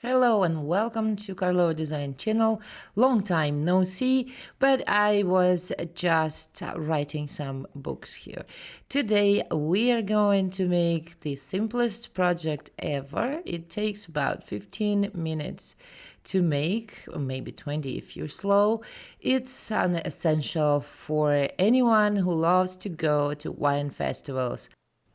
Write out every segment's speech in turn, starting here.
Hello and welcome to Karlova Design channel. Long time no see, but I was just writing some books here. Today we are going to make the simplest project ever. It takes about 15 minutes to make, or maybe 20 if you're slow. It's an essential for anyone who loves to go to wine festivals.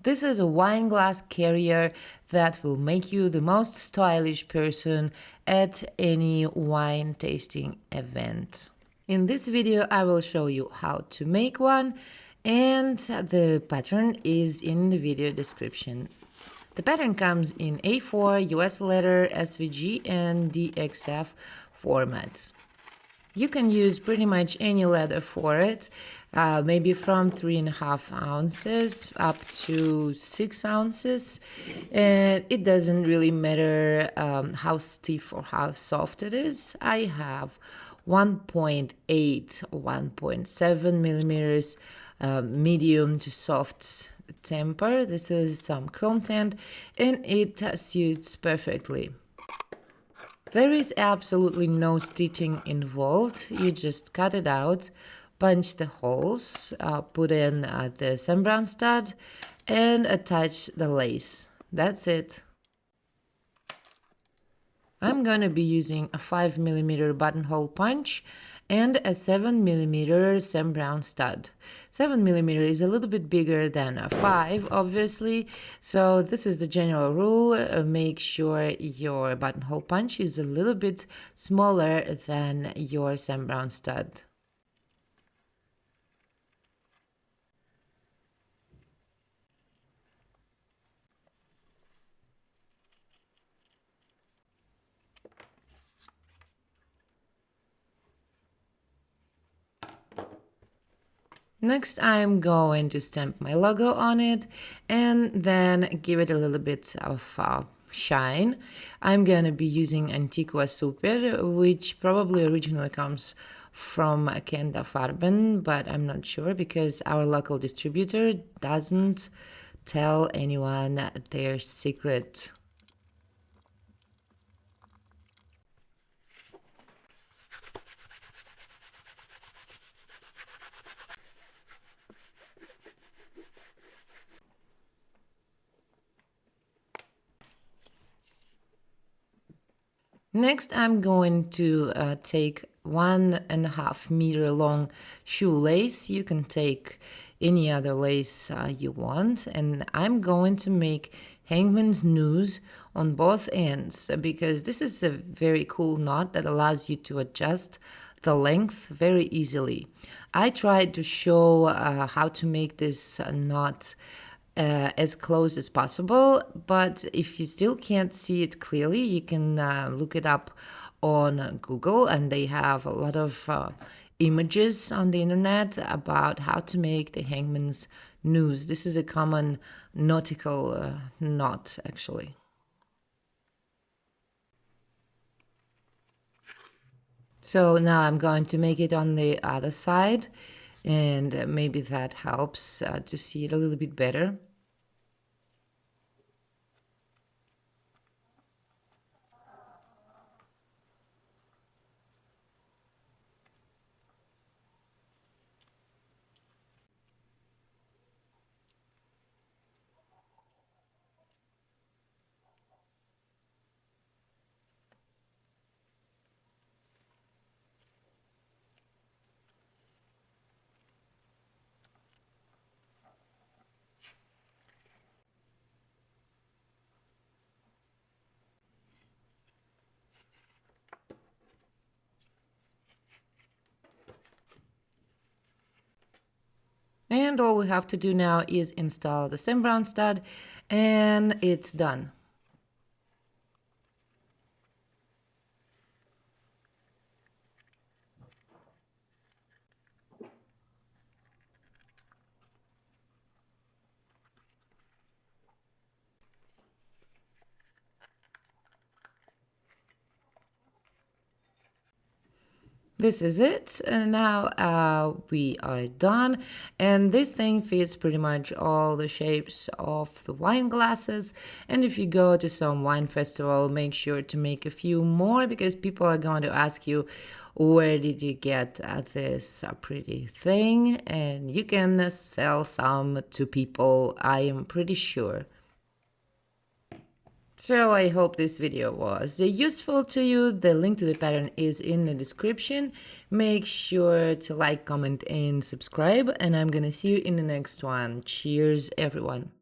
This is a wine glass carrier that will make you the most stylish person at any wine tasting event. In this video, I will show you how to make one, and the pattern is in the video description. The pattern comes in A4, US letter, SVG, and DXF formats. You can use pretty much any leather for it, maybe from 3.5 ounces up to 6 ounces. And it doesn't really matter how stiff or how soft it is. I have 1.8, 1.7 millimeters medium to soft temper. This is some chrome tanned and it suits perfectly. There is absolutely no stitching involved. You just cut it out, punch the holes, put in the Sam Browne stud, and attach the lace. That's it. I'm going to be using a 5mm buttonhole punch and a 7mm Sam Browne stud. 7mm is a little bit bigger than a 5, obviously, so this is the general rule. Make sure your buttonhole punch is a little bit smaller than your Sam Browne stud. Next, I'm going to stamp my logo on it and then give it a little bit of shine. I'm going to be using Antiqua Super, which probably originally comes from Kenda Farben, but I'm not sure because our local distributor doesn't tell anyone their secret. Next, I'm going to take 1.5 meter long shoelace. You can take any other lace you want, and I'm going to make hangman's noose on both ends because this is a very cool knot that allows you to adjust the length very easily. I tried to show how to make this knot as close as possible, but if you still can't see it clearly, you can look it up on Google, and they have a lot of images on the internet about how to make the hangman's noose. This is a common nautical knot, actually. So now I'm going to make it on the other side, and maybe that helps to see it a little bit better. And all we have to do now is install the Sam Browne stud, and it's done. This is it. And now we are done. And this thing fits pretty much all the shapes of the wine glasses. And if you go to some wine festival, make sure to make a few more because people are going to ask you, where did you get this pretty thing? And you can sell some to people, I am pretty sure. So I hope this video was useful to you. The link to the pattern is in the description. Make sure to like, comment, and subscribe. And I'm gonna see you in the next one. Cheers, everyone.